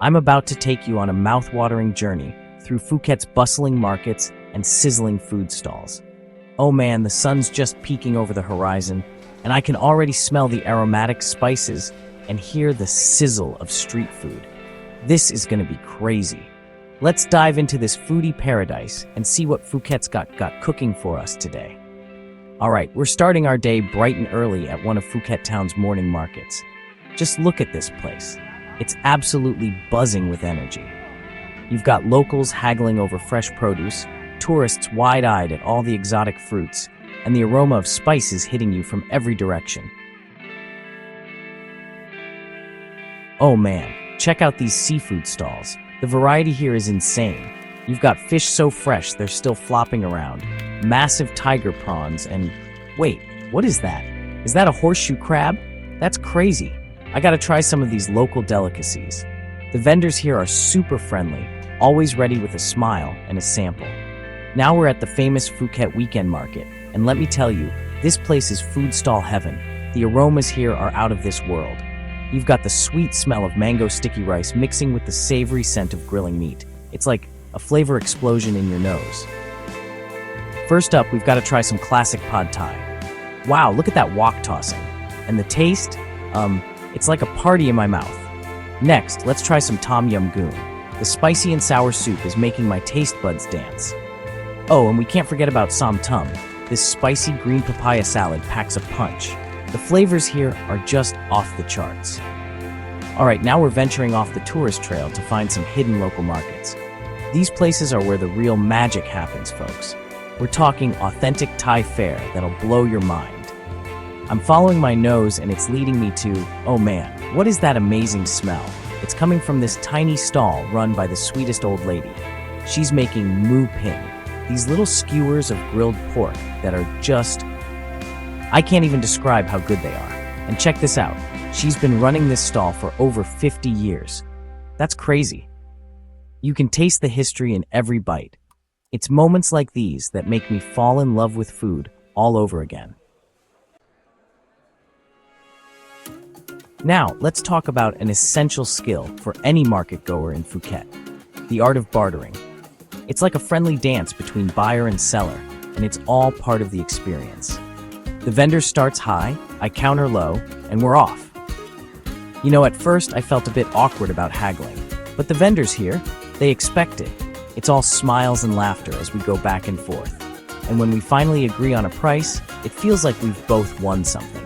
I'm about to take you on a mouth-watering journey through Phuket's bustling markets and sizzling food stalls. Oh man, the sun's just peeking over the horizon, and I can already smell the aromatic spices and hear the sizzle of street food. This is gonna be crazy. Let's dive into this foodie paradise and see what Phuket's got cooking for us today. All right, we're starting our day bright and early at one of Phuket Town's morning markets. Just look at this place. It's absolutely buzzing with energy. You've got locals haggling over fresh produce, tourists wide-eyed at all the exotic fruits, and the aroma of spices hitting you from every direction. Oh man, check out these seafood stalls. The variety here is insane. You've got fish so fresh they're still flopping around, massive tiger prawns, and wait, what is that? Is that a horseshoe crab? That's crazy. I gotta try some of these local delicacies. The vendors here are super friendly, always ready with a smile and a sample. Now we're at the famous Phuket Weekend Market, and let me tell you, this place is food stall heaven. The aromas here are out of this world. You've got the sweet smell of mango sticky rice mixing with the savory scent of grilling meat. It's like a flavor explosion in your nose. First up, we've got to try some classic pad thai. Wow, look at that wok tossing. And the taste, it's like a party in my mouth. Next, let's try some tom yum goong. The spicy and sour soup is making my taste buds dance. Oh, and we can't forget about som tum. This spicy green papaya salad packs a punch. The flavors here are just off the charts. All right, now we're venturing off the tourist trail to find some hidden local markets. These places are where the real magic happens, folks. We're talking authentic Thai fare that'll blow your mind. I'm following my nose and it's leading me to, oh man, what is that amazing smell? It's coming from this tiny stall run by the sweetest old lady. She's making moo ping, these little skewers of grilled pork that are just... I can't even describe how good they are. And check this out. She's been running this stall for over 50 years. That's crazy. You can taste the history in every bite. It's moments like these that make me fall in love with food all over again. Now, let's talk about an essential skill for any market goer in Phuket, the art of bartering. It's like a friendly dance between buyer and seller, and it's all part of the experience. The vendor starts high, I counter low, and we're off. You know, at first I felt a bit awkward about haggling, but the vendors here, they expect it. It's all smiles and laughter as we go back and forth. And when we finally agree on a price, it feels like we've both won something.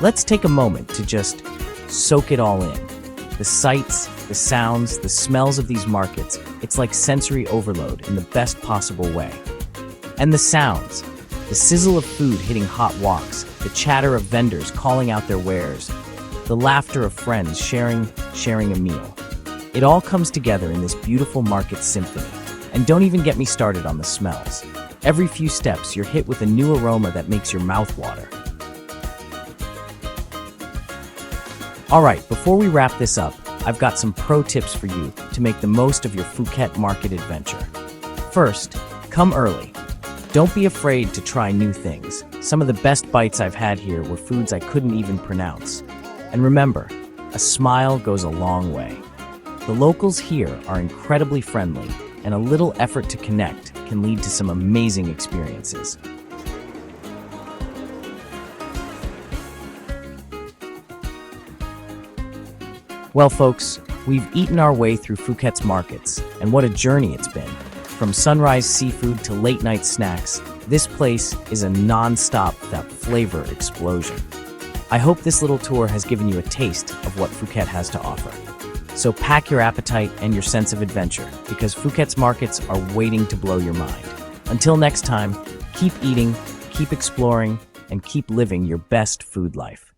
Let's take a moment to just soak it all in. The sights, the sounds, the smells of these markets, it's like sensory overload in the best possible way. And the sounds, the sizzle of food hitting hot woks, the chatter of vendors calling out their wares, the laughter of friends sharing a meal. It all comes together in this beautiful market symphony. And don't even get me started on the smells. Every few steps, you're hit with a new aroma that makes your mouth water. All right, before we wrap this up, I've got some pro tips for you to make the most of your Phuket market adventure. First, come early. Don't be afraid to try new things. Some of the best bites I've had here were foods I couldn't even pronounce. And remember, a smile goes a long way. The locals here are incredibly friendly, and a little effort to connect can lead to some amazing experiences. Well, folks, we've eaten our way through Phuket's markets, and what a journey it's been. From sunrise seafood to late-night snacks, this place is a non-stop flavor explosion. I hope this little tour has given you a taste of what Phuket has to offer. So pack your appetite and your sense of adventure, because Phuket's markets are waiting to blow your mind. Until next time, keep eating, keep exploring, and keep living your best food life.